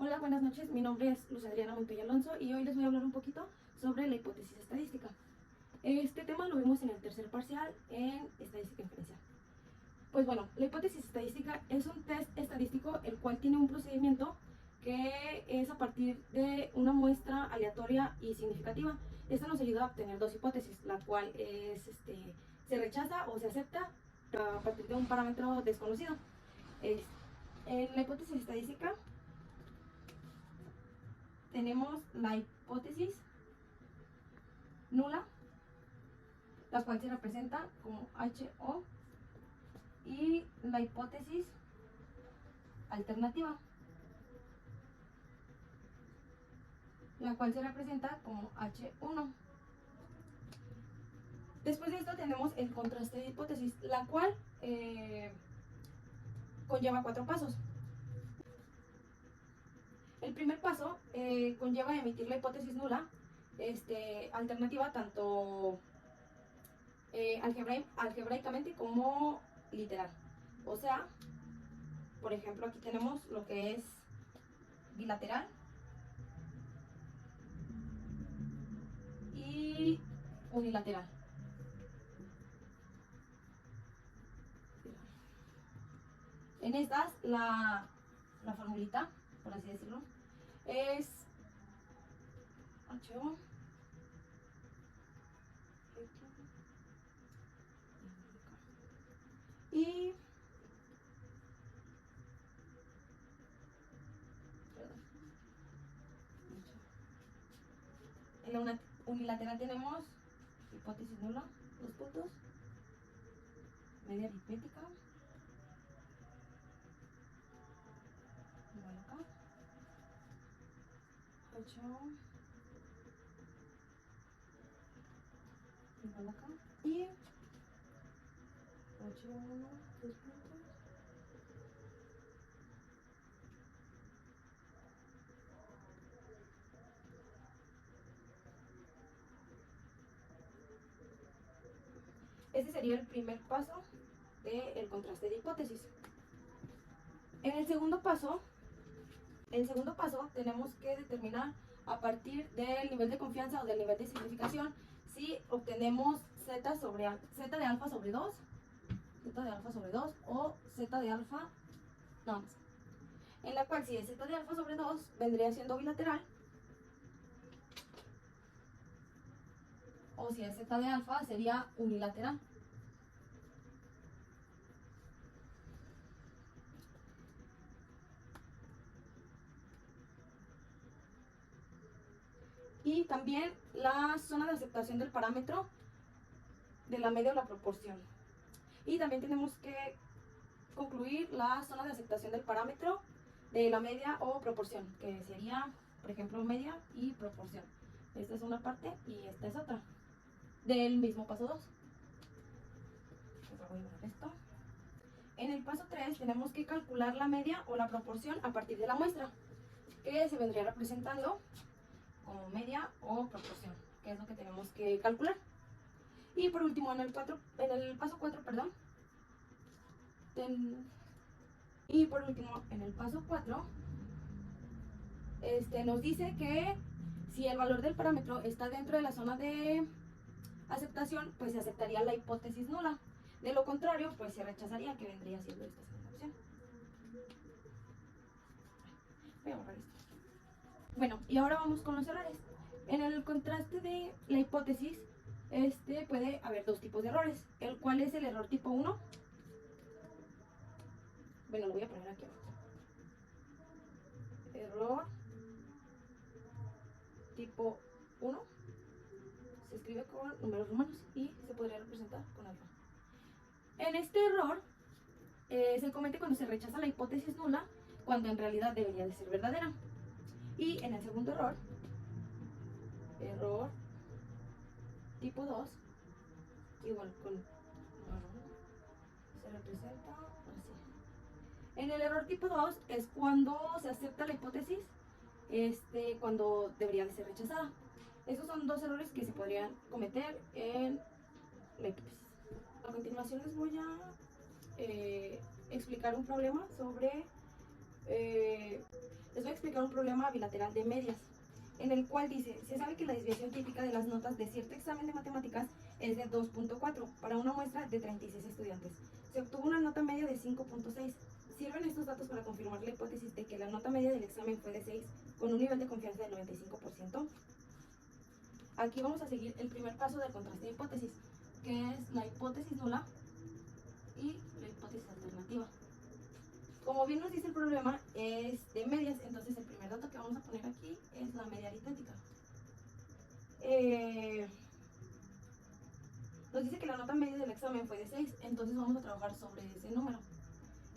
Hola, buenas noches. Mi nombre es Luz Adriana Montoya Alonso y hoy les voy a hablar un poquito sobre la hipótesis estadística. Este tema lo vimos en el tercer parcial en estadística inferencial. Pues bueno, la hipótesis estadística es un test estadístico el cual tiene un procedimiento que es a partir de una muestra aleatoria y significativa. Esto nos ayuda a obtener dos hipótesis, la cual es se rechaza o se acepta a partir de un parámetro desconocido. En la hipótesis estadística tenemos la hipótesis nula, la cual se representa como HO, y la hipótesis alternativa, la cual se representa como H1. Después de esto tenemos el contraste de hipótesis, la cual conlleva 4 pasos. El primer paso conlleva emitir la hipótesis nula, alternativa tanto algebraicamente como literal. O sea, por ejemplo, aquí tenemos lo que es bilateral y unilateral. En estas, la formulita, por así decirlo, es HO y en la unilateral tenemos hipótesis nula, 2 puntos, media aritmética, igual acá, HO igual acá, y H1, 2 puntos. Ese sería el primer paso del contraste de hipótesis. En el segundo paso tenemos que determinar a partir del nivel de confianza o del nivel de significación si obtenemos z de alfa sobre 2, z de alfa sobre 2 o z de alfa, no, en la cual si es z de alfa sobre 2 vendría siendo bilateral, o si es z de alfa sería unilateral. Y también la zona de aceptación del parámetro de la media o la proporción. Y también tenemos que concluir la zona de aceptación del parámetro de la media o proporción, que sería, por ejemplo, media y proporción. Esta es una parte y esta es otra, del mismo paso 2. Voy a borrar esto. En el paso 3 tenemos que calcular la media o la proporción a partir de la muestra, que se vendría representando como media o proporción, que es lo que tenemos que calcular. Y por último, en el paso 4, perdón, y por último, en el paso 4, nos dice que si el valor del parámetro está dentro de la zona de aceptación, pues se aceptaría la hipótesis nula. De lo contrario, pues se rechazaría, que vendría siendo esta segunda opción. Voy a borrar esto. Bueno, y ahora vamos con los errores. En el contraste de la hipótesis, puede haber dos tipos de errores, el cual es el error tipo 1. Bueno, lo voy a poner aquí abajo. Error tipo 1 se escribe con números romanos y se podría representar con alfa. En este error se comete cuando se rechaza la hipótesis nula, cuando en realidad debería de ser verdadera. Y en el segundo error tipo 2, igual con se representa así. En el error tipo 2 es cuando se acepta la hipótesis, cuando debería de ser rechazada. Esos son dos errores que se podrían cometer en la hipótesis. A continuación les voy a explicar un problema sobre, les voy a explicar explicar un problema bilateral de medias, en el cual dice, se sabe que la desviación típica de las notas de cierto examen de matemáticas es de 2.4 para una muestra de 36 estudiantes. Se obtuvo una nota media de 5.6. ¿Sirven estos datos para confirmar la hipótesis de que la nota media del examen fue de 6 con un nivel de confianza del 95%? Aquí vamos a seguir el primer paso del contraste de hipótesis, que es la hipótesis nula y la hipótesis alternativa. Como bien nos dice el problema, es de medias, entonces el primer dato que vamos a poner aquí es la media aritmética. Nos dice que la nota media del examen fue de 6, entonces vamos a trabajar sobre ese número.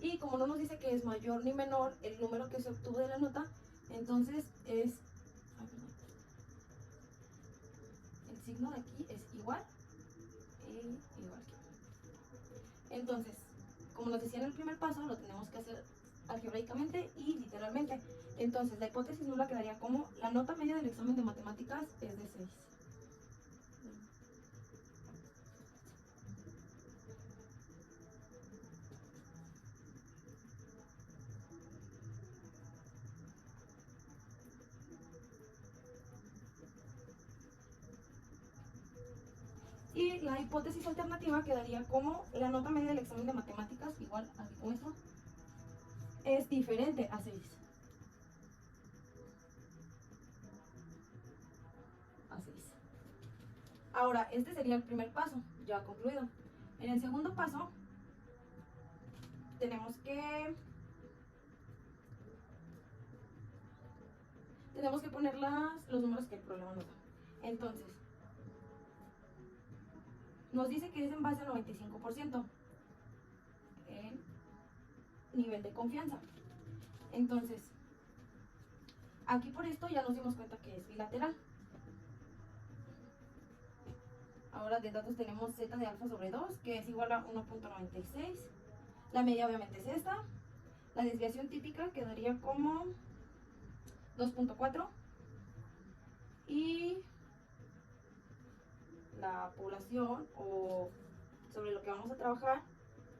Y como no nos dice que es mayor ni menor el número que se obtuvo de la nota, entonces el signo de aquí es igual y igual. Entonces, como nos decía en el primer paso, lo tenemos que hacer algebraicamente y literalmente. Entonces, la hipótesis nula quedaría como la nota media del examen de matemáticas es de 6. Y la hipótesis alternativa quedaría como la nota media del examen de matemáticas, igual aquí con esto, es diferente a 6. Ahora, este sería el primer paso, ya concluido. En el segundo paso, tenemos que poner los números que el problema nos da. Entonces, nos dice que es en base al 95% el nivel de confianza. Entonces, aquí por esto ya nos dimos cuenta que es bilateral. Ahora de datos tenemos z de alfa sobre 2, que es igual a 1.96. La media obviamente es esta. La desviación típica quedaría como 2.4. Y la población, o sobre lo que vamos a trabajar,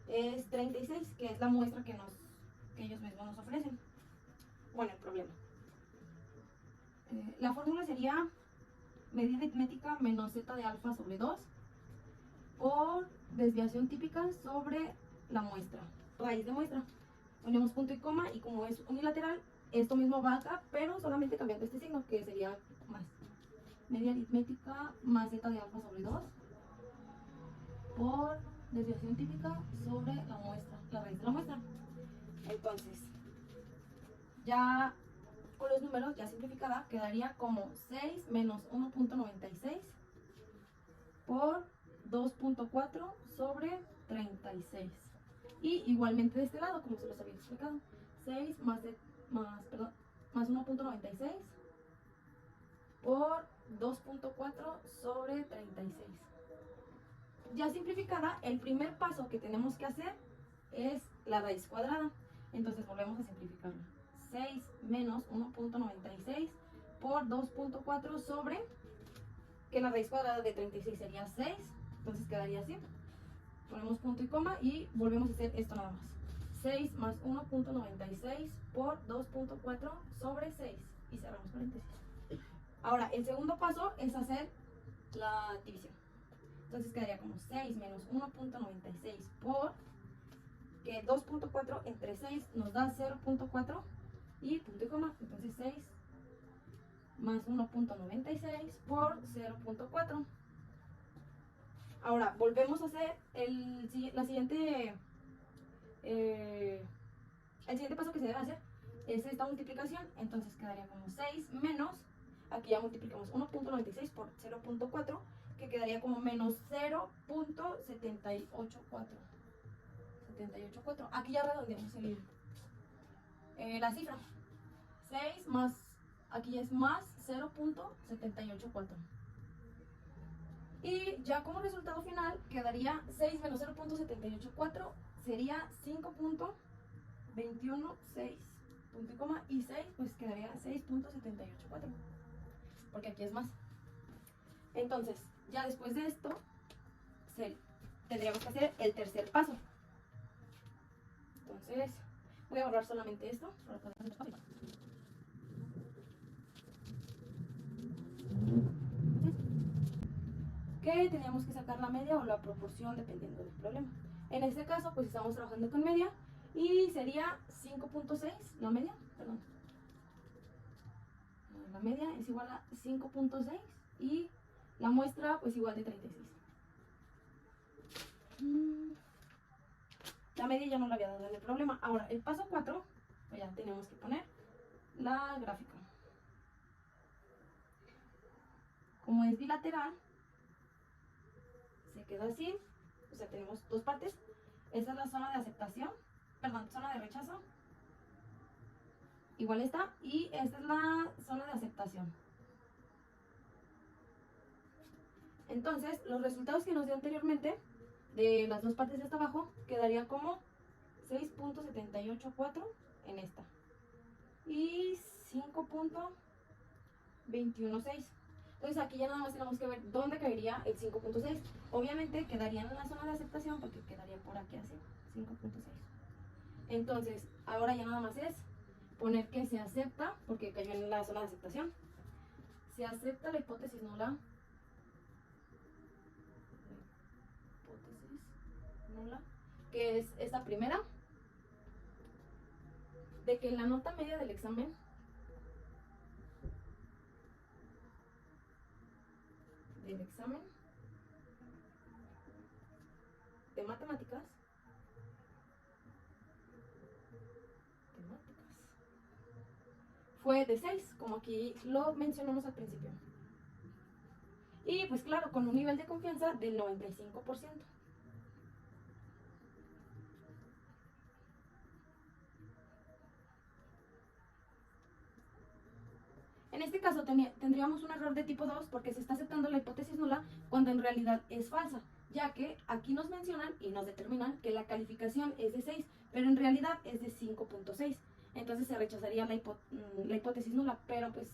es 36, que es la muestra que ellos mismos nos ofrecen. Bueno, el problema. La fórmula sería media aritmética menos z de alfa sobre 2 por desviación típica sobre la muestra, raíz de muestra. Ponemos punto y coma, y como es unilateral, esto mismo va acá, pero solamente cambiando este signo, que sería más. Media aritmética más z de alfa sobre 2 por desviación típica sobre la muestra, la raíz de la muestra. Entonces, ya con los números, ya simplificada, quedaría como 6 menos 1.96 por 2.4 sobre 36. Y igualmente de este lado, como se los había explicado, 6 más 1.96 por 2.4 sobre 36. Ya simplificada, el primer paso que tenemos que hacer es la raíz cuadrada. Entonces volvemos a simplificarla. 6 menos 1.96 por 2.4 sobre, que la raíz cuadrada de 36 sería 6, entonces quedaría así. Ponemos punto y coma y volvemos a hacer esto nada más. 6 más 1.96 por 2.4 sobre 6 y cerramos paréntesis. Ahora, el segundo paso es hacer la división. Entonces quedaría como 6 menos 1.96 por, que 2.4 entre 6 nos da 0.4 y punto y coma. Entonces 6 más 1.96 por 0.4. Ahora volvemos a hacer el siguiente paso que se debe hacer es esta multiplicación. Entonces quedaría como 6 menos, aquí ya multiplicamos 1.96 por 0.4, que quedaría como menos 0.784. Aquí ya redondeamos la cifra. 6 más, aquí ya es más 0.784. Y ya como resultado final quedaría 6 menos 0.784 sería 5.216, punto y coma, y 6 pues quedaría 6.784, porque aquí es más. Entonces, ya después de esto, tendríamos que hacer el tercer paso. Entonces, voy a borrar solamente esto para poder hacer fácil. que teníamos que sacar la media o la proporción dependiendo del problema. En este caso, pues estamos trabajando con media y sería 5.6, la media, perdón. La media es igual a 5.6 y la muestra pues igual de 36. La media ya no la había dado en el problema. Ahora, el paso 4, pues ya tenemos que poner la gráfica. Como es bilateral, se queda así. O sea, tenemos dos partes. Esta es la zona de aceptación, perdón, zona de rechazo. Igual está. Y esta es la zona de aceptación. Entonces, los resultados que nos dio anteriormente, de las dos partes de hasta abajo, quedaría como 6.784 en esta. Y 5.216. Entonces aquí ya nada más tenemos que ver dónde caería el 5.6. Obviamente quedaría en la zona de aceptación porque quedaría por aquí así, 5.6. Entonces ahora ya nada más es poner que se acepta, porque cayó en la zona de aceptación. Se acepta la hipótesis nula. Hipótesis nula, que es esta primera, de que la nota media del examen de matemáticas fue de 6, como aquí lo mencionamos al principio. Y pues claro, con un nivel de confianza del 95%. En este caso tendríamos un error de tipo 2 porque se está aceptando la hipótesis nula cuando en realidad es falsa, ya que aquí nos mencionan y nos determinan que la calificación es de 6, pero en realidad es de 5.6. Entonces se rechazaría la hipótesis nula, pero pues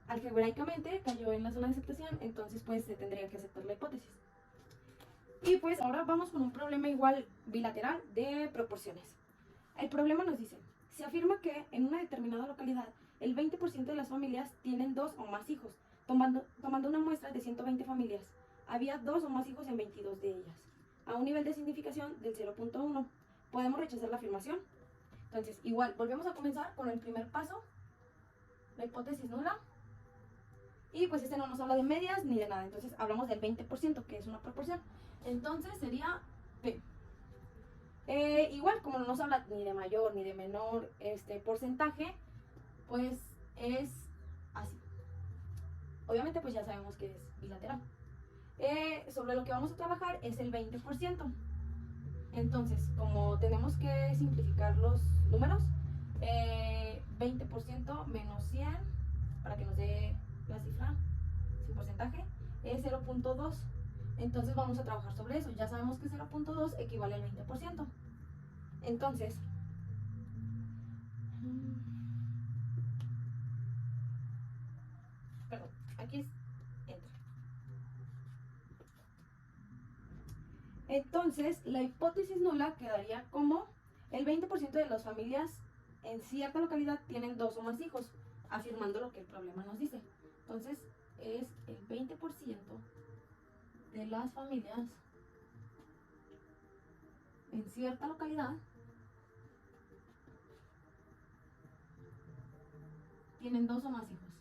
algebraicamente cayó en la zona de aceptación, entonces pues se tendría que aceptar la hipótesis. Y pues ahora vamos con un problema igual bilateral de proporciones. El problema nos dice, se afirma que en una determinada localidad el 20% de las familias tienen 2 o más hijos. Tomando una muestra de 120 familias, había 2 o más hijos en 22 de ellas, a un nivel de significación del 0.1. Podemos rechazar la afirmación. Entonces, igual, volvemos a comenzar con el primer paso, la hipótesis nula. Y pues este no nos habla de medias ni de nada, entonces hablamos del 20%, que es una proporción. Entonces sería P. Igual, como no nos habla ni de mayor ni de menor porcentaje, pues es así. Obviamente pues ya sabemos que es bilateral. Sobre lo que vamos a trabajar es el 20%. Entonces, como tenemos que simplificar los números, 20% menos 100, para que nos dé la cifra sin porcentaje, es 0.2. Entonces vamos a trabajar sobre eso. Ya sabemos que 0.2 equivale al 20%. Entonces, perdón, aquí es entra. Entonces, la hipótesis nula quedaría como el 20% de las familias en cierta localidad tienen 2 o más hijos, afirmando lo que el problema nos dice. Entonces, es el 20% de las familias en cierta localidad tienen 2 o más hijos.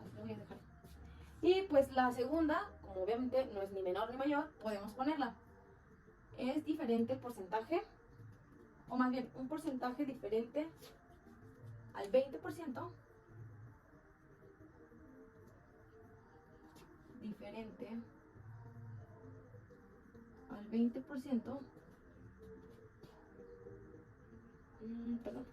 Así lo voy a dejar. Y pues la segunda, como obviamente no es ni menor ni mayor, podemos ponerla. Es diferente el porcentaje, o más bien un porcentaje diferente al 20%, diferente al 20%, perdón,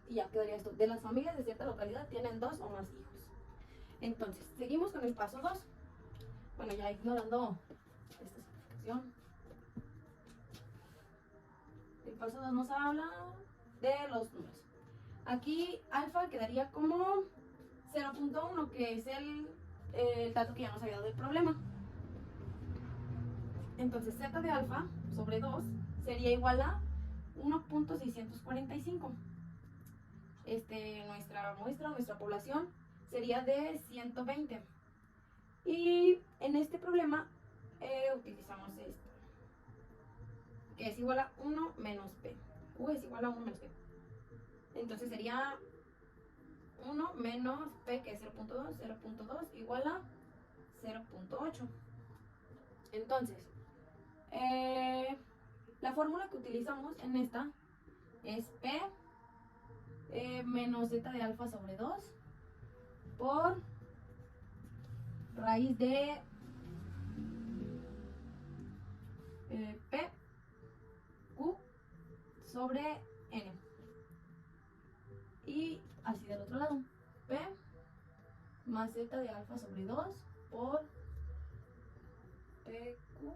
y ya quedaría esto, de las familias de cierta localidad tienen 2 o más hijos. Entonces, seguimos con el paso 2. Bueno, ya ignorando esta simplificación. El paso 2 nos habla de los números. Aquí alfa quedaría como 0.1, que es el dato que ya nos había dado el problema. Entonces z de alfa sobre 2 sería igual a 1.645. nuestra población sería de 120. Y en este problema utilizamos esto, que es igual a 1 menos P. U es igual a 1 menos P. Entonces sería 1 menos P, que es 0.2, 0.2 igual a 0.8. Entonces, la fórmula que utilizamos en esta es P menos zeta de alfa sobre 2 por raíz de P Q sobre N. Y así del otro lado, P más zeta de alfa sobre 2 por PQ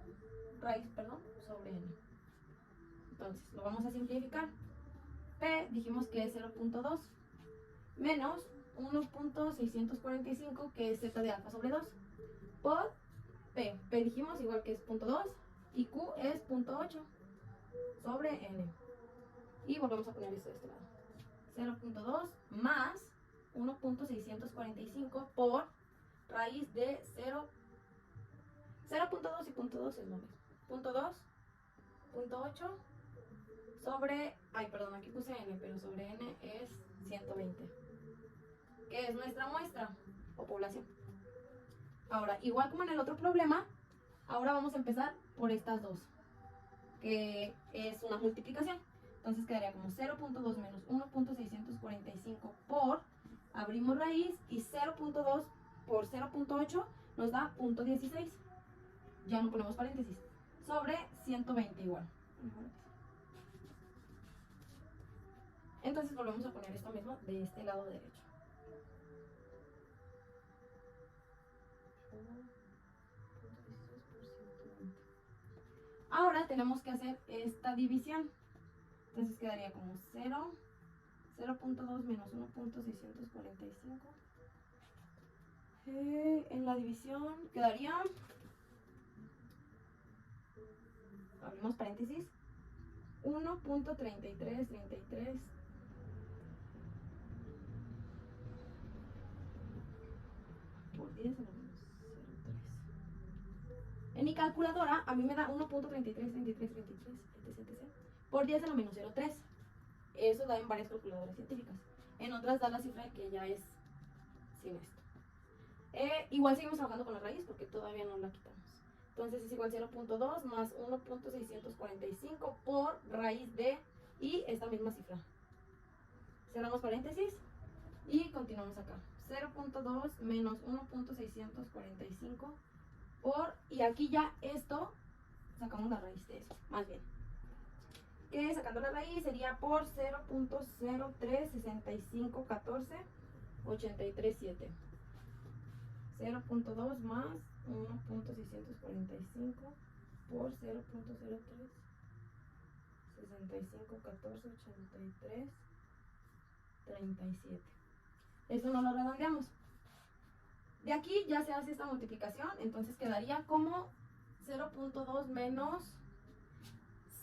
raíz, sobre N. Entonces, lo vamos a simplificar. P dijimos que es 0.2 menos 1.645, que es zeta de alfa sobre 2, por P. P dijimos igual que es 0.2 y Q es 0.8 sobre N. Y volvemos a poner esto de este lado. 0.2 más 1.645 por raíz de 0. 0.2 y 0.2 es lo mismo. 0.2, 0.8 sobre, aquí puse N, pero sobre N es 120, que es nuestra muestra o población. Ahora, igual como en el otro problema, ahora vamos a empezar por estas dos, que es una multiplicación. Entonces quedaría como 0.2 menos 1.645 por, abrimos raíz, y 0.2 por 0.8 nos da 0.16. Ya no ponemos paréntesis. Sobre 120 igual. Entonces volvemos a poner esto mismo de este lado derecho. Ahora tenemos que hacer esta división. Entonces quedaría como 0.2 menos 1.645. En la división quedaría, abrimos paréntesis, 1.3333 por 10 a la menos 0.3. En mi calculadora a mí me da 1.333333, etc, por 10 a la menos 0.3. Eso da en varias calculadoras científicas. En otras da la cifra que ya es sin esto. Igual seguimos trabajando con la raíz porque todavía no la quitamos. Entonces es igual 0.2 más 1.645 por raíz de, y esta misma cifra. Cerramos paréntesis y continuamos acá. 0.2 menos 1.645 por, y aquí ya esto, sacamos la raíz de eso, más bien. Que sacando la raíz sería por 0.03651483.7. 0.2 más 1.645 por 0.03651483.37. Esto no lo redondeamos. De aquí ya se hace esta multiplicación, entonces quedaría como 0.2 menos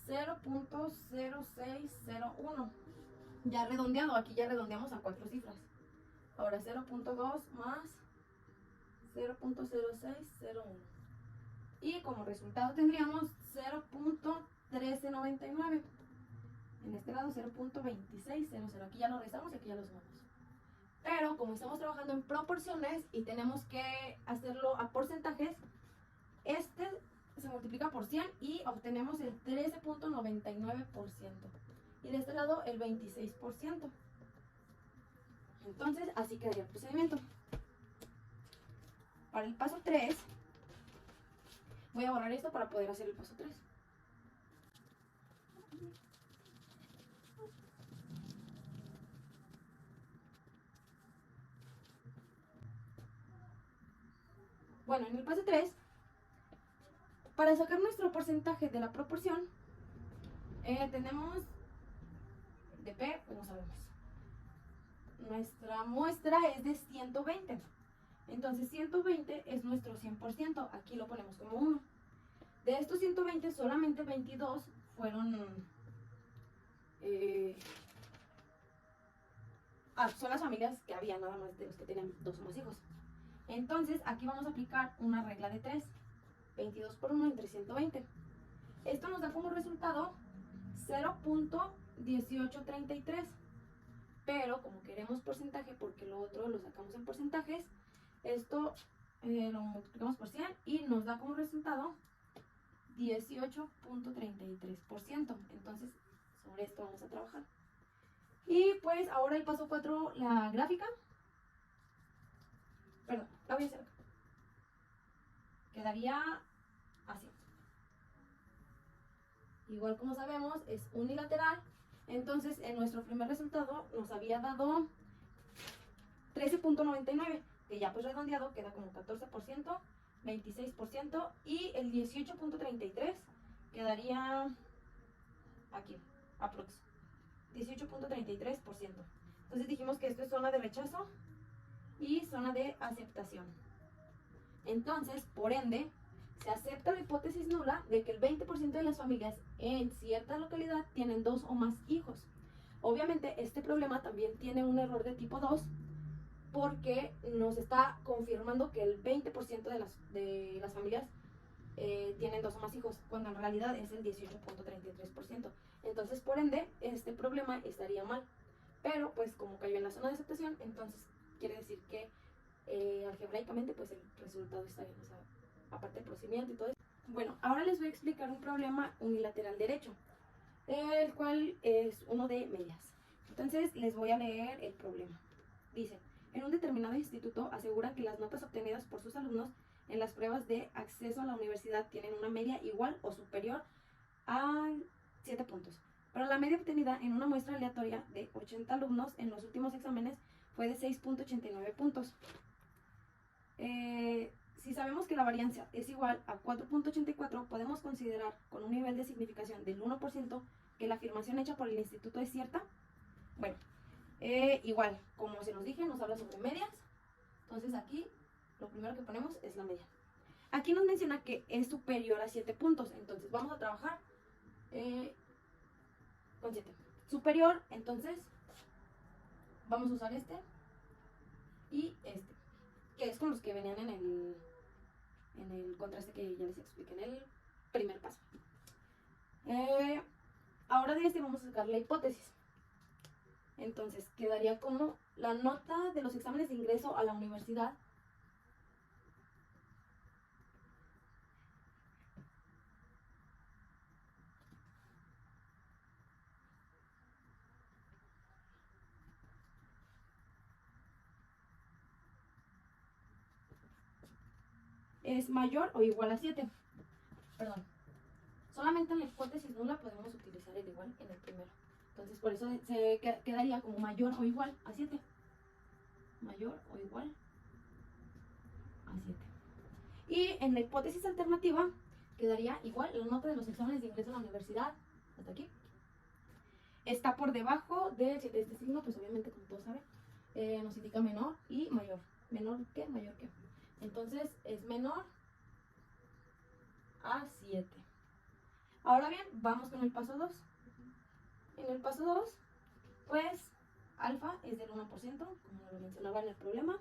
0.0601. Ya redondeado, aquí ya redondeamos a 4 cifras. Ahora 0.2 más 0.0601. Y como resultado tendríamos 0.1399. En este lado 0.2600. Aquí ya lo restamos y aquí ya lo sumamos. Pero como estamos trabajando en proporciones y tenemos que hacerlo a porcentajes, este se multiplica por 100 y obtenemos el 13.99%. Y de este lado el 26%. Entonces así quedaría el procedimiento. Para el paso 3, voy a borrar esto para poder hacer el paso 3. Bueno, en el paso 3, para sacar nuestro porcentaje de la proporción, tenemos de P, pues no sabemos. Nuestra muestra es de 120. Entonces 120 es nuestro 100%. Aquí lo ponemos como 1. De estos 120, solamente 22 fueron son las familias que había nada más de los que tenían 2 o más hijos. Entonces, aquí vamos a aplicar una regla de 3. 22 por 1 entre 120. Esto nos da como resultado 0.1833. Pero como queremos porcentaje, porque lo otro lo sacamos en porcentajes, esto lo multiplicamos por 100 y nos da como resultado 18.33%. Entonces, sobre esto vamos a trabajar. Y pues ahora el paso 4, la gráfica. Perdón, la voy a hacer acá. Quedaría así. Igual como sabemos, es unilateral. Entonces, en nuestro primer resultado nos había dado 13.99, que ya pues redondeado queda como 14%, 26%, y el 18.33 quedaría aquí, aprox. 18.33%. Entonces dijimos que esto es zona de rechazo y zona de aceptación. Entonces, por ende, se acepta la hipótesis nula de que el 20% de las familias en cierta localidad tienen 2 o más hijos. Obviamente, este problema también tiene un error de tipo 2 porque nos está confirmando que el 20% de las familias tienen 2 o más hijos, cuando en realidad es el 18.33%. Entonces, por ende, este problema estaría mal. Pero, pues, como cayó en la zona de aceptación, entonces quiere decir que algebraicamente, pues, el resultado está bien. O sea, aparte del procedimiento y todo eso. Bueno, ahora les voy a explicar un problema unilateral derecho, el cual es uno de medias. Entonces, les voy a leer el problema. Dice, en un determinado instituto aseguran que las notas obtenidas por sus alumnos en las pruebas de acceso a la universidad tienen una media igual o superior a 7 puntos. Pero la media obtenida en una muestra aleatoria de 80 alumnos en los últimos exámenes fue de 6.89 puntos. Si sabemos que la varianza es igual a 4.84, podemos considerar con un nivel de significación del 1% que la afirmación hecha por el instituto es cierta. Bueno, igual, como se nos dije, nos habla sobre medias. Entonces aquí lo primero que ponemos es la media. Aquí nos menciona que es superior a 7 puntos. Entonces vamos a trabajar con 7. Superior, entonces vamos a usar este y este, que es con los que venían en el contraste que ya les expliqué en el primer paso. Ahora de este vamos a sacar la hipótesis. Entonces quedaría como la nota de los exámenes de ingreso a la universidad es mayor o igual a 7. Perdón. Solamente en la hipótesis nula podemos utilizar el igual en el primero. Entonces por eso se quedaría como mayor o igual a 7. Mayor o igual a 7. Y en la hipótesis alternativa quedaría igual la nota de los exámenes de ingreso a la universidad, hasta aquí, está por debajo de 7. Este signo, pues obviamente como todos saben, nos indica menor y mayor. Menor que, mayor que. Entonces es menor a 7. Ahora bien, vamos con el paso 2. En el paso 2, pues alfa es del 1%, como lo mencionaba en el problema.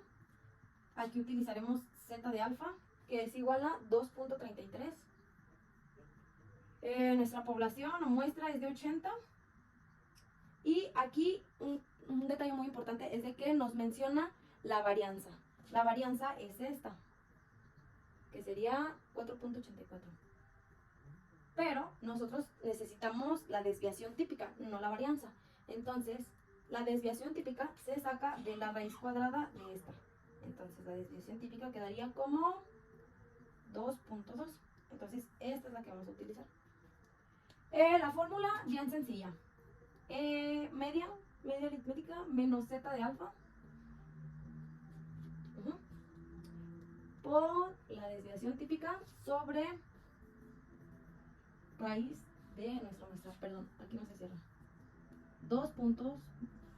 Aquí utilizaremos z de alfa, que es igual a 2.33. Nuestra población o muestra es de 80. Y aquí un detalle muy importante es de que nos menciona la varianza. La varianza es esta, que sería 4.84. Pero nosotros necesitamos la desviación típica, no la varianza. Entonces, la desviación típica se saca de la raíz cuadrada de esta. Entonces, la desviación típica quedaría como 2.2. Entonces, esta es la que vamos a utilizar. La fórmula, bien sencilla. Media aritmética menos z de alfa por la desviación típica sobre raíz de nuestra muestra. Perdón, aquí no se cierra. 2 puntos,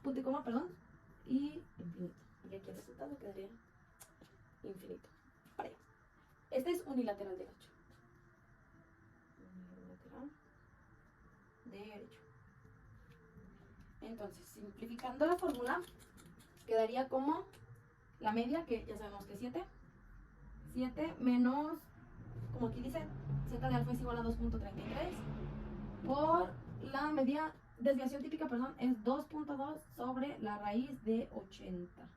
punto y coma, perdón, y infinito. Y aquí el resultado quedaría infinito. Para allá. Este es unilateral derecho. Unilateral derecho. Entonces, simplificando la fórmula, quedaría como la media, que ya sabemos que es 7. 7 menos, como aquí dice, z de alfa es igual a 2.33 por la media, desviación típica, perdón, es 2.2 sobre la raíz de 80.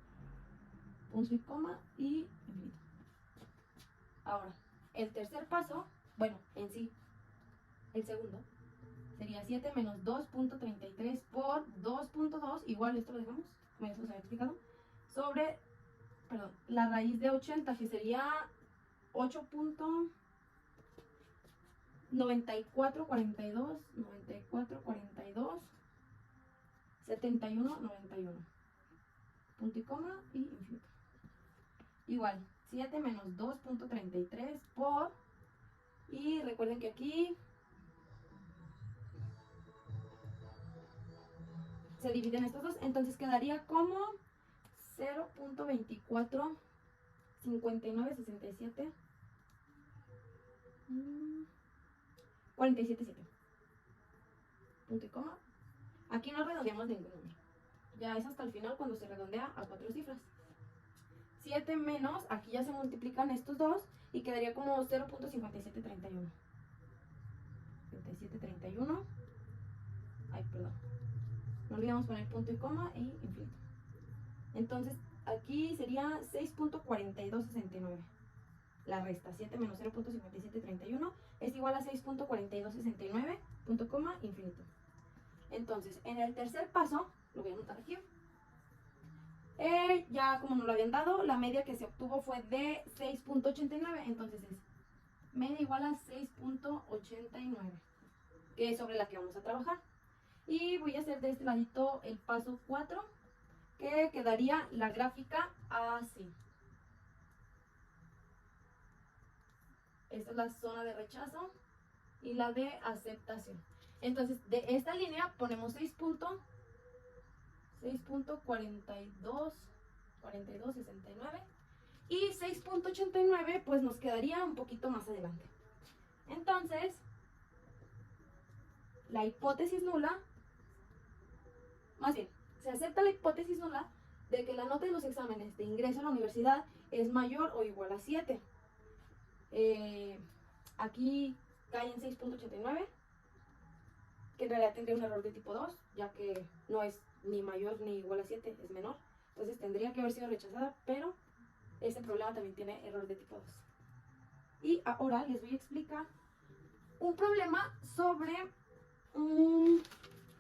Punto y coma y infinito. Ahora, el tercer paso, bueno, en sí, el segundo, sería 7 menos 2.33 por 2.2, igual esto lo dejamos, como ya se os había explicado, sobre, perdón, la raíz de 80, que sería 8.9442, 7191, punto y coma y infinito. Igual, 7 menos 2.33 por, y recuerden que aquí se dividen estos dos, entonces quedaría como 0.245967 477, punto y coma. Aquí no redondeamos ningún número, ya es hasta el final cuando se redondea a 4 cifras. 7 menos, aquí ya se multiplican estos dos y quedaría como 0.5731. 5731. Ay, perdón. No olvidamos poner punto y coma y infinito. Entonces, aquí sería 6.4269. La resta, 7 menos 0.5731 es igual a 6.4269, punto coma, infinito. Entonces, en el tercer paso, lo voy a anotar aquí. Ya como nos lo habían dado, la media que se obtuvo fue de 6.89, entonces es media igual a 6.89, que es sobre la que vamos a trabajar. Y voy a hacer de este ladito el paso 4, que quedaría la gráfica así. Esta es la zona de rechazo y la de aceptación. Entonces, de esta línea ponemos 6.4269 y 6.89 pues nos quedaría un poquito más adelante. Entonces, la hipótesis nula, más bien, se acepta la hipótesis nula de que la nota de los exámenes de ingreso a la universidad es mayor o igual a 7. Aquí cae en 6.89, que en realidad tendría un error de tipo 2, ya que no es ni mayor ni igual a 7, es menor. Entonces tendría que haber sido rechazada, pero este problema también tiene error de tipo 2. Y ahora les voy a explicar un problema sobre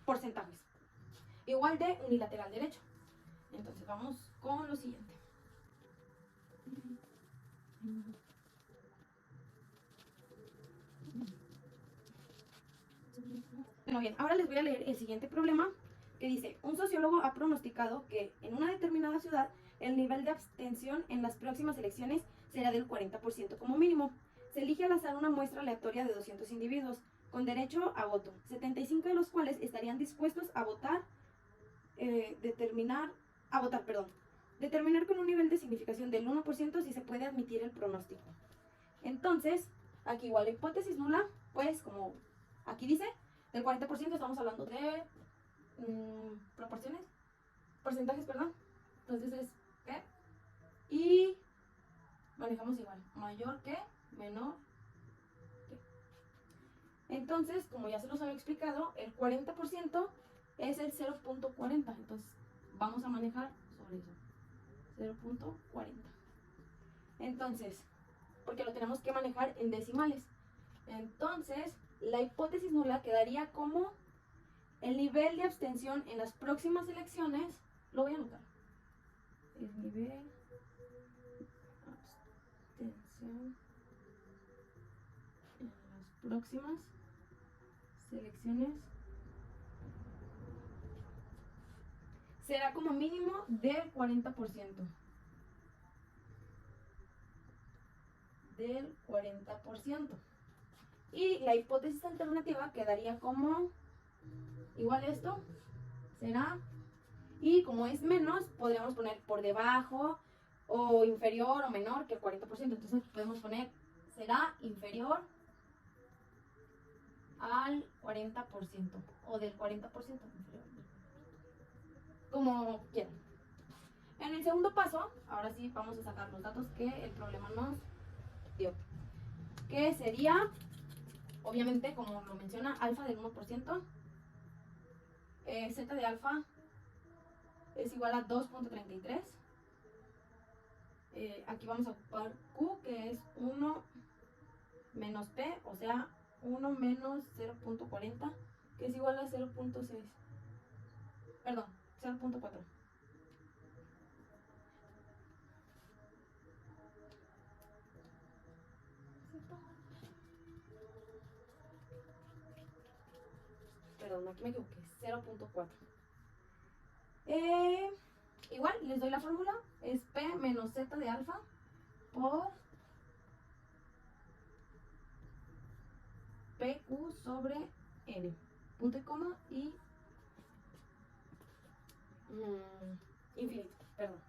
porcentajes, igual de unilateral derecho. Entonces vamos con lo siguiente. Bueno, bien, ahora les voy a leer el siguiente problema, que dice: un sociólogo ha pronosticado que en una determinada ciudad el nivel de abstención en las próximas elecciones será del 40% como mínimo. Se elige al azar una muestra aleatoria de 200 individuos con derecho a voto, 75 de los cuales estarían dispuestos a votar, determinar con un nivel de significación del 1% si se puede admitir el pronóstico. Entonces, aquí igual la hipótesis nula, pues como aquí dice, del 40% estamos hablando de porcentajes, perdón. Entonces es ¿qué? Y manejamos igual, mayor que, menor que. Entonces, como ya se los había explicado, el 40% es el 0.40. Entonces, vamos a manejar sobre eso. 0.40. Entonces, porque lo tenemos que manejar en decimales. Entonces, la hipótesis nula quedaría como el nivel de abstención en las próximas elecciones. Lo voy a anotar. El nivel de abstención en las próximas elecciones será como mínimo del 40%. Del 40%. Y la hipótesis alternativa quedaría como igual esto, será, y como es menos, podríamos poner por debajo o inferior o menor que el 40%. Entonces podemos poner será inferior al 40% o del 40%, inferior, como quieran. En el segundo paso, ahora sí vamos a sacar los datos que el problema nos dio. Que sería, obviamente, como lo menciona, alfa del 1%. Z de alfa es igual a 2.33. Aquí vamos a ocupar Q, que es 1 menos P, o sea, 1 menos 0.40, que es igual a 0.6. Perdón, 0.4. Perdón, aquí me equivoqué, 0.4. Igual, les doy la fórmula, es P menos Z de alfa por PQ sobre N. Punto y coma y infinito, perdón.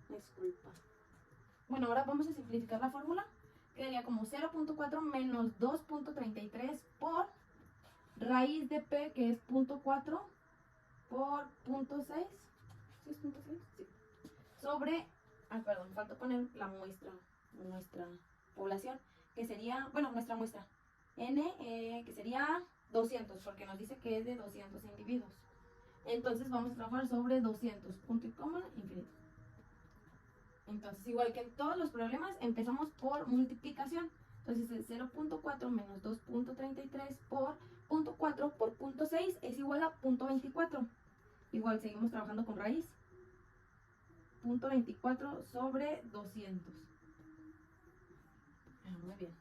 Disculpa. Bueno, ahora vamos a simplificar la fórmula. Quedaría como 0.4 menos 2.33 por raíz de P, que es 0.4 por 0.6. ¿Sí es 0.6? Sí. Sobre, perdón, falta poner la muestra, nuestra población, que sería, bueno, nuestra muestra. N, que sería 200, porque nos dice que es de 200 individuos. Entonces vamos a trabajar sobre 200, punto y coma, infinito. Entonces, igual que en todos los problemas, empezamos por multiplicación. Entonces, el 0.4 menos 2.33 por 0.4 por 0.6 es igual a 0.24. Igual seguimos trabajando con raíz. 0.24 sobre 200. Muy bien.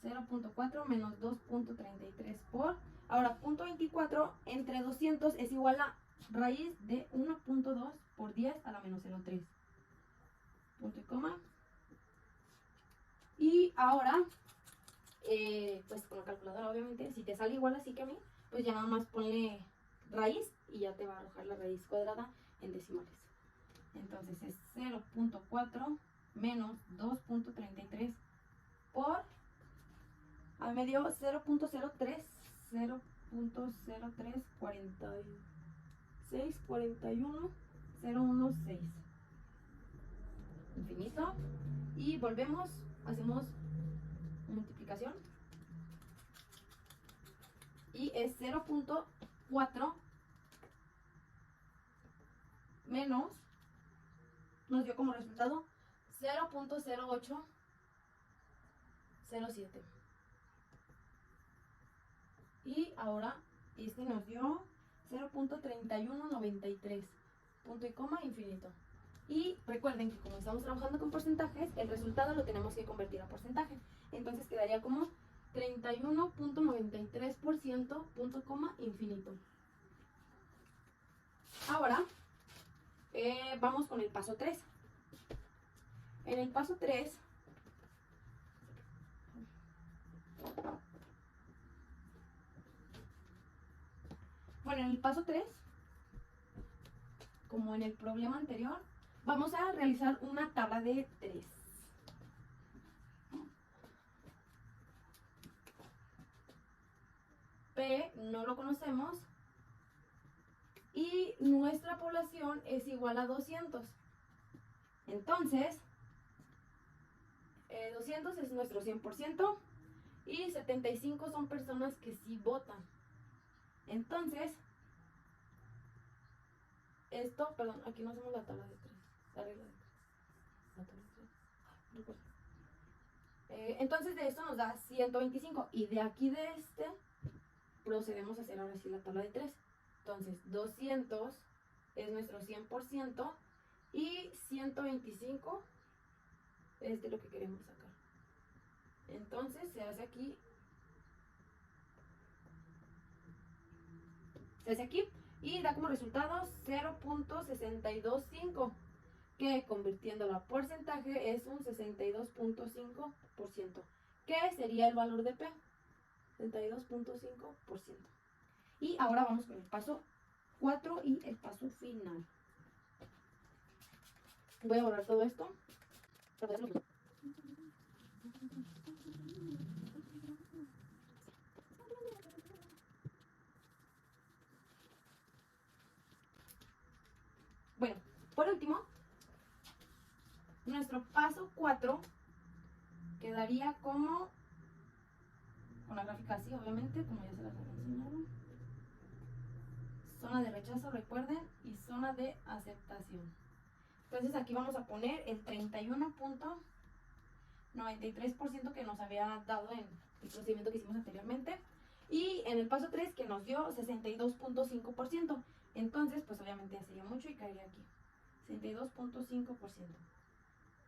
0.4 menos 2.33 por... Ahora, 0.24 entre 200 es igual a raíz de 1.2 por 10 a la menos 0.3. Punto y coma. Y ahora, pues con la calculadora, obviamente, si te sale igual así que a mí, pues ya nada más ponle raíz y ya te va a arrojar la raíz cuadrada en decimales. Entonces es 0.4 menos 2.33 por al medio 0.03, 0.0346, 41, 016. Infinito. Y volvemos, hacemos multiplicación. Y es 0.4 menos, nos dio como resultado 0.0807. Y ahora este nos dio 0.3193. Punto y coma, infinito. Y recuerden que como estamos trabajando con porcentajes, el resultado lo tenemos que convertir a porcentaje. Entonces quedaría como 31.93%, punto coma, infinito. Ahora vamos con el paso 3. En el paso 3, bueno, en el paso 3, como en el problema anterior, vamos a realizar una tabla de 3. P no lo conocemos y nuestra población es igual a 200. Entonces, 200 es nuestro 100% y 75 son personas que sí votan. Entonces, esto, perdón, aquí no hacemos la tabla de 3, la regla de 3. La tabla de 3. Entonces de esto nos da 125 y de aquí de este procedemos a hacer ahora sí la tabla de 3. Entonces 200 es nuestro 100% y 125 es de lo que queremos sacar. Entonces se hace aquí y da como resultado 0.625, que convirtiéndolo a porcentaje es un 62.5%, que sería el valor de P. 72.5%. Y ahora vamos con el paso 4 y el paso final. Voy a borrar todo esto. Bueno, por último, nuestro paso 4 quedaría como, con la gráfica así, obviamente, como ya se las había enseñado. Zona de rechazo, recuerden, y zona de aceptación. Entonces aquí vamos a poner el 31.93% que nos había dado en el procedimiento que hicimos anteriormente. Y en el paso 3 que nos dio 62.5%. Entonces, pues obviamente ya sería mucho y caería aquí. 62.5%.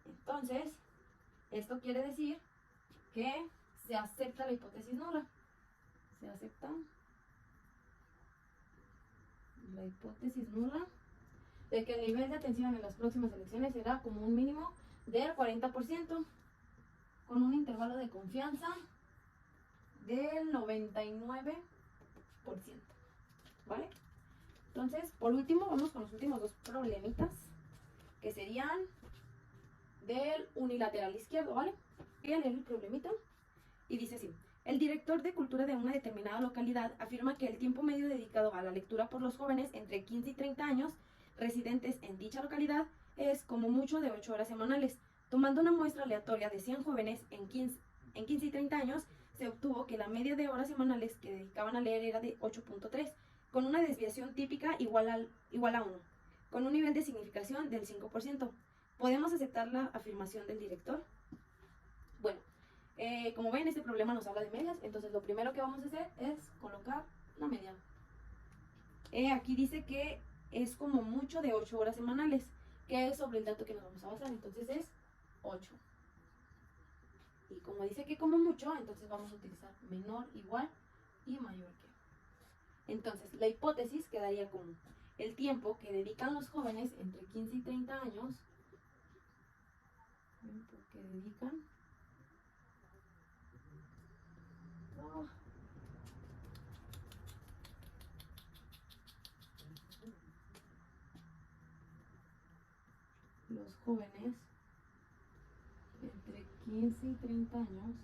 Entonces, esto quiere decir que se acepta la hipótesis nula. Se acepta la hipótesis nula de que el nivel de atención en las próximas elecciones será como un mínimo del 40%, con un intervalo de confianza del 99%. ¿Vale? Entonces, por último, vamos con los últimos dos problemitas, que serían del unilateral izquierdo, ¿vale? Voy a leer el problemita y dice así: el director de cultura de una determinada localidad afirma que el tiempo medio dedicado a la lectura por los jóvenes entre 15 y 30 años residentes en dicha localidad es como mucho de 8 horas semanales. Tomando una muestra aleatoria de 100 jóvenes en 15 y 30 años, se obtuvo que la media de horas semanales que dedicaban a leer era de 8.3, con una desviación típica igual a 1, con un nivel de significación del 5%. ¿Podemos aceptar la afirmación del director? Bueno, como ven, este problema nos habla de medias, entonces lo primero que vamos a hacer es colocar la media. Aquí dice que es como mucho de 8 horas semanales, que es sobre el dato que nos vamos a basar, entonces es 8. Y como dice que como mucho, entonces vamos a utilizar menor, igual y mayor que. Entonces, la hipótesis quedaría como el tiempo que dedican los jóvenes entre 15 y 30 años, tiempo que dedican los jóvenes entre 15 y 30 años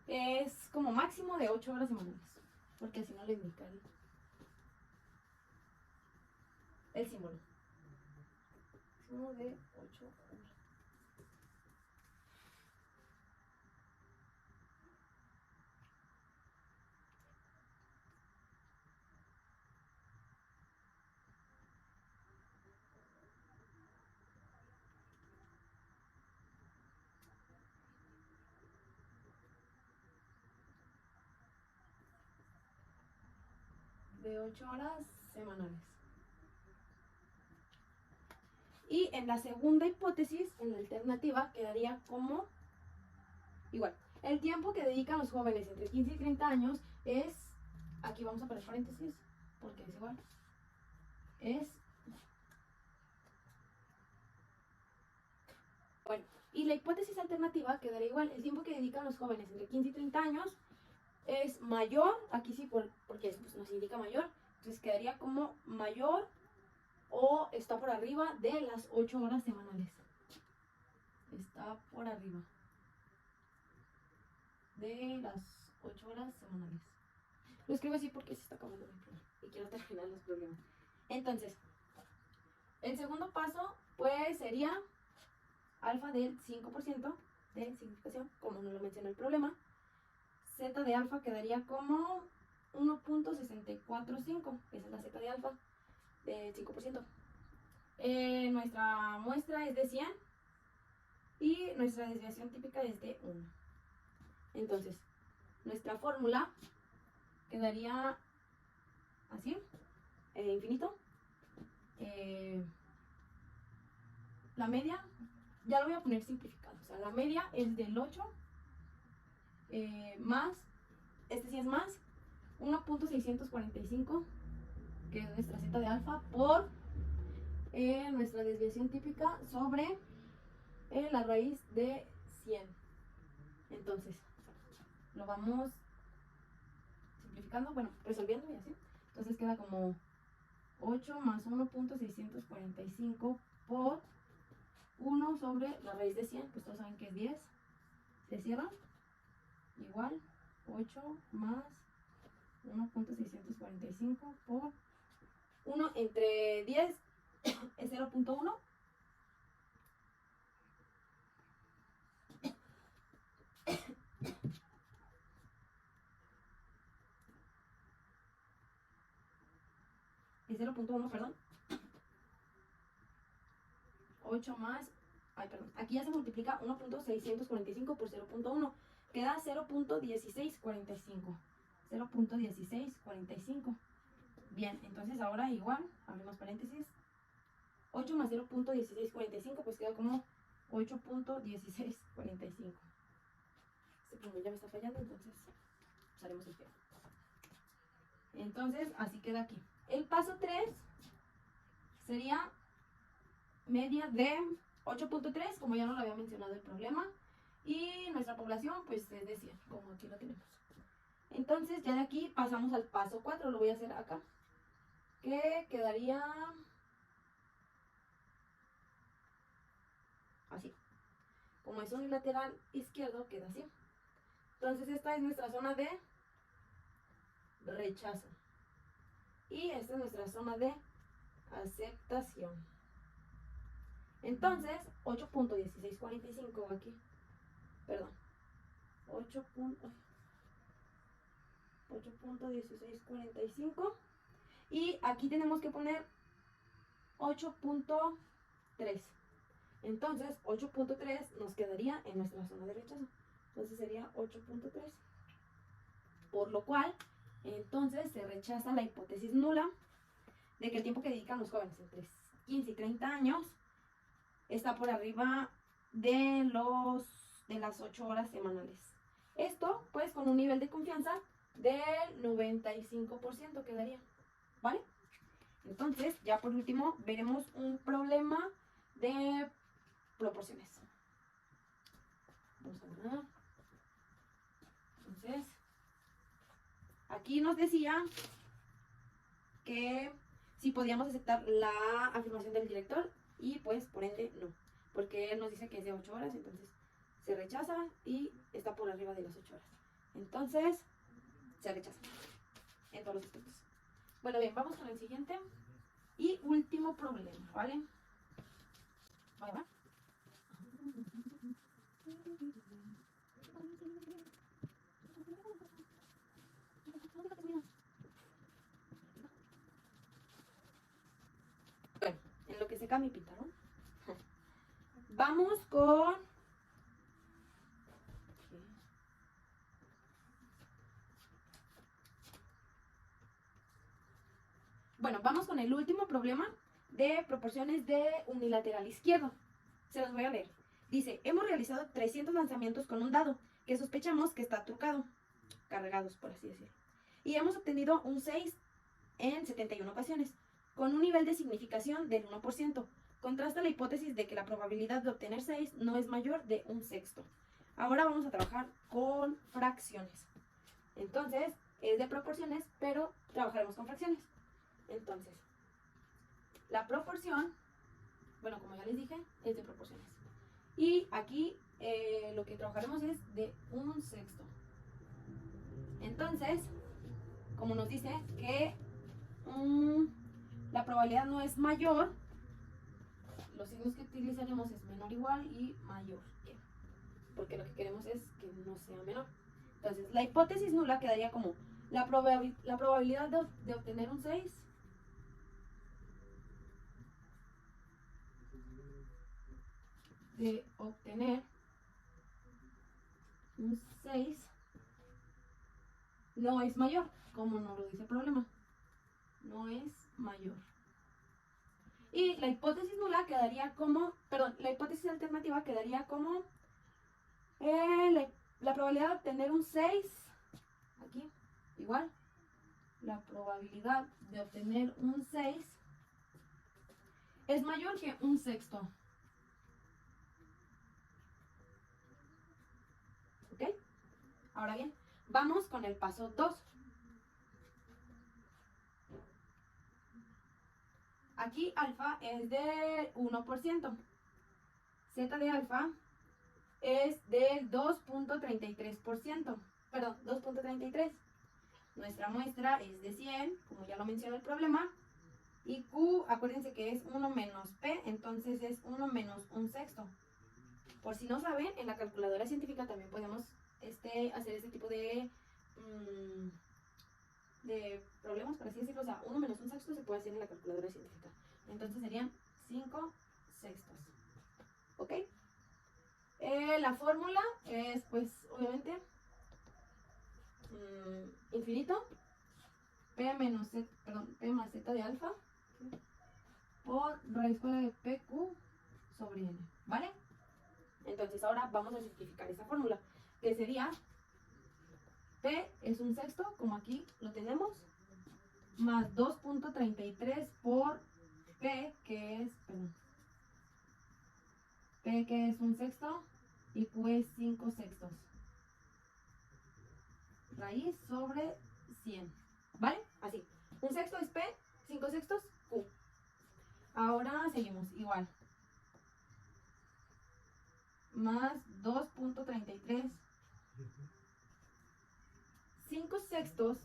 es como máximo de 8 horas semanales, porque así no le indica el símbolo. Máximo de 8 horas. De 8 horas semanales. Y en la segunda hipótesis, en la alternativa, quedaría como igual. El tiempo que dedican los jóvenes entre 15 y 30 años es, aquí vamos a poner paréntesis, porque es igual, bueno, y la hipótesis alternativa quedaría igual. El tiempo que dedican los jóvenes entre 15 y 30 años es mayor, aquí sí, porque pues, nos indica mayor, entonces quedaría como mayor o está por arriba de las 8 horas semanales. Está por arriba de las 8 horas semanales. Lo escribo así porque se está acabando el problema y quiero terminar los problemas. Entonces, el segundo paso pues sería alfa del 5% de significación, como no lo mencionó el problema. Z de alfa quedaría como 1.645, esa es la Z de alfa del 5%. Nuestra muestra es de 100 y nuestra desviación típica es de 1. Entonces, nuestra fórmula quedaría así, infinito. La media, ya lo voy a poner simplificado, o sea, la media es del 8 más, este sí es más, 1.645, que es nuestra Z de alfa, por nuestra desviación típica sobre la raíz de 100. Entonces, lo vamos simplificando, bueno, resolviendo y así. Entonces queda como 8 más 1.645 por 1 sobre la raíz de 100, pues todos saben que es 10. Se cierra. Igual 8 más 1.645 por 1 entre 10 es 0.1. Es 0.1, perdón. 8 más, perdón, aquí ya se multiplica 1.645 por 0.1, queda 0.1645. 0.1645. Bien, entonces ahora igual, abrimos paréntesis, 8 más 0.1645, pues queda como 8.1645. Este ya me está fallando, entonces usaremos el fiel. Entonces, así queda aquí. El paso 3 sería media de 8.3, como ya no lo había mencionado el problema. Y nuestra población, pues es de 100, como aquí lo tenemos. Entonces, ya de aquí pasamos al paso 4, lo voy a hacer acá. Que quedaría así. Como es unilateral izquierdo, queda así. Entonces, esta es nuestra zona de rechazo. Y esta es nuestra zona de aceptación. Entonces, 8.1645 aquí. Perdón. 8.1645. Y aquí tenemos que poner 8.3. Entonces, 8.3 nos quedaría en nuestra zona de rechazo. Entonces sería 8.3. Por lo cual, entonces se rechaza la hipótesis nula de que el tiempo que dedican los jóvenes entre 15 y 30 años está por arriba de las 8 horas semanales. Esto, pues, con un nivel de confianza del 95% quedaría, ¿vale? Entonces, ya por último, veremos un problema de proporciones. Vamos a ver. Entonces, aquí nos decía que si podíamos aceptar la afirmación del director y pues por ende no, porque él nos dice que es de 8 horas, entonces se rechaza y está por arriba de las 8 horas. Entonces, se rechaza en todos los aspectos. Bueno, bien, vamos con el siguiente y último problema, ¿vale? ¿Vale, va? Bueno, en lo que seca mi pintaron. Vamos con... Bueno, vamos con el último problema de proporciones de unilateral izquierdo. Se los voy a leer. Dice, hemos realizado 300 lanzamientos con un dado que sospechamos que está trucado, cargados por así decirlo. Y hemos obtenido un 6 en 71 ocasiones, con un nivel de significación del 1%. Contrasta la hipótesis de que la probabilidad de obtener 6 no es mayor de un sexto. Ahora vamos a trabajar con fracciones. Entonces, es de proporciones, pero trabajaremos con fracciones. Entonces, la proporción, bueno, como ya les dije, es de proporciones. Y aquí lo que trabajaremos es de un sexto. Entonces, como nos dice que la probabilidad no es mayor, los signos que utilizaremos es menor, igual y mayor que. Porque lo que queremos es que no sea menor. Entonces, la hipótesis nula quedaría como la probabilidad de obtener un 6 no es mayor, como nos lo dice el problema. No es mayor. Y la hipótesis nula quedaría como, perdón, la hipótesis alternativa quedaría como la probabilidad de obtener un 6, aquí, igual, la probabilidad de obtener un 6 es mayor que un sexto. ¿Ok? Ahora bien, vamos con el paso 2. Aquí alfa es del 1%. Zeta de alfa es del 2.33%. Perdón, 2.33. Nuestra muestra es de 100, como ya lo mencionó el problema. Y Q, acuérdense que es 1 menos P, entonces es 1 menos 1/6. Por si no saben, en la calculadora científica también podemos hacer este tipo de problemas, por así decirlo. O sea, 1 menos 1/6 se puede hacer en la calculadora científica. Entonces serían 5/6. ¿Ok? La fórmula es, pues, obviamente, infinito. P más Z de alfa por raíz cuadrada de PQ sobre N. ¿Vale? Entonces ahora vamos a simplificar esta fórmula, que sería P es 1/6, como aquí lo tenemos, más 2.33 por P, que es 1/6, y Q es 5/6. Raíz sobre 100. ¿Vale? Así. 1/6 es P, 5/6 Q. Ahora seguimos igual. Más 2.33. 5/6.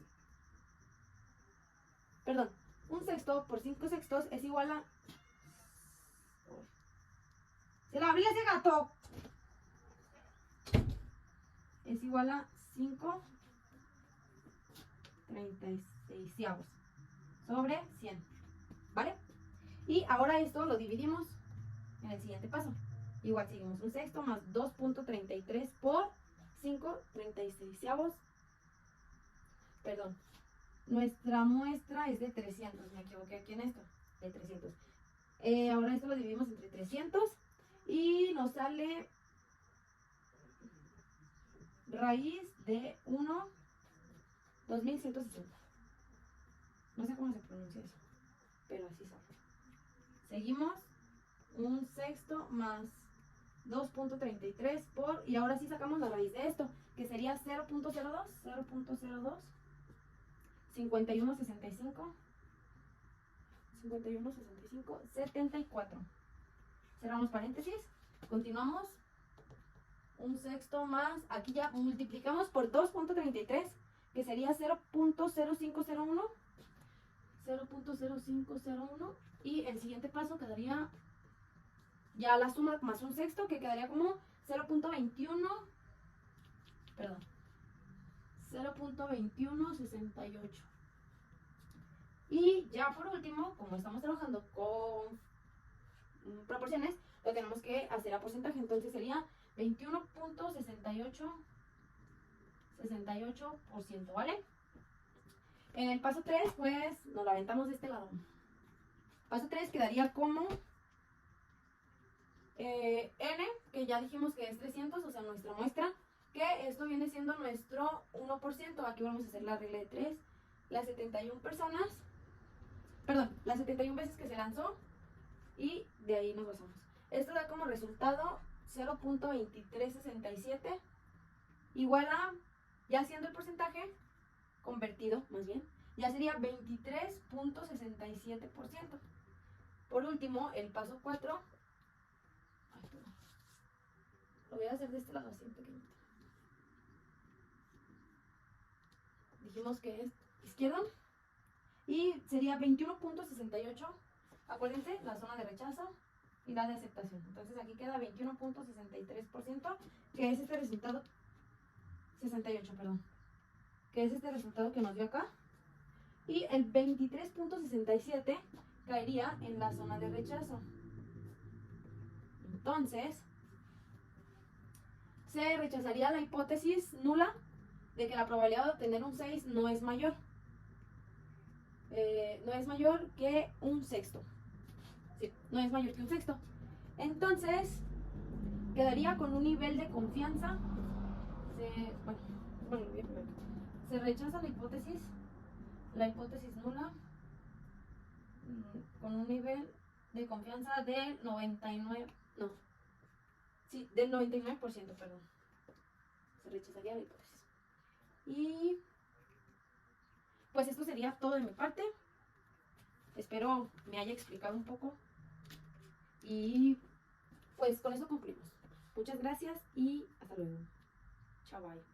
Perdón. 1/6 por 5/6 es igual a... ¡Se la abrí ese gato! Es igual a 5/36 sobre 100. ¿Vale? Y ahora esto lo dividimos en el siguiente paso. Igual seguimos 1/6 más 2.33 por 5/36. Perdón. Nuestra muestra es de 300. Me equivoqué aquí en esto. De 300. Ahora esto lo dividimos entre 300 y nos sale raíz de 1, 2160. No sé cómo se pronuncia eso, pero así sale. Seguimos 1/6 más 2.33 por, y ahora sí sacamos la raíz de esto, que sería 0.02, 51.65, 74. Cerramos paréntesis, continuamos. 1/6 más, aquí ya multiplicamos por 2.33, que sería 0.0501, y el siguiente paso quedaría ya la suma más 1/6, que quedaría como 0.21, perdón, 0.2168. Y ya por último, como estamos trabajando con proporciones, lo tenemos que hacer a porcentaje, entonces sería 21.68%, ¿vale? En el paso 3, pues nos lo aventamos de este lado. Paso 3 quedaría como N, que ya dijimos que es 300, o sea, nuestra muestra, que esto viene siendo nuestro 1%. Aquí vamos a hacer la regla de 3. Las 71 personas, perdón, las 71 veces que se lanzó, y de ahí nos basamos. Esto da como resultado 0.2367, igual a, ya siendo el porcentaje convertido, más bien, ya sería 23.67%. Por último, el paso 4, lo voy a hacer de este lado así, pequeñito. Dijimos que es izquierdo, y sería 21.68. Acuérdense, la zona de rechazo y la de aceptación. Entonces aquí queda 21.63%, que es este resultado, 68, perdón, que es este resultado que nos dio acá. Y el 23.67 caería en la zona de rechazo. Entonces, se rechazaría la hipótesis nula de que la probabilidad de obtener un 6 no es mayor. No es mayor que 1/6. Sí, no es mayor que 1/6. Entonces, quedaría con un nivel de confianza. Se rechaza la hipótesis nula con un nivel de confianza del 99%, no, sí, del 99%, perdón. Se rechazaría la hipótesis. Y pues esto sería todo de mi parte. Espero me haya explicado un poco. Y pues con eso concluimos. Muchas gracias y hasta luego. Chao, bye.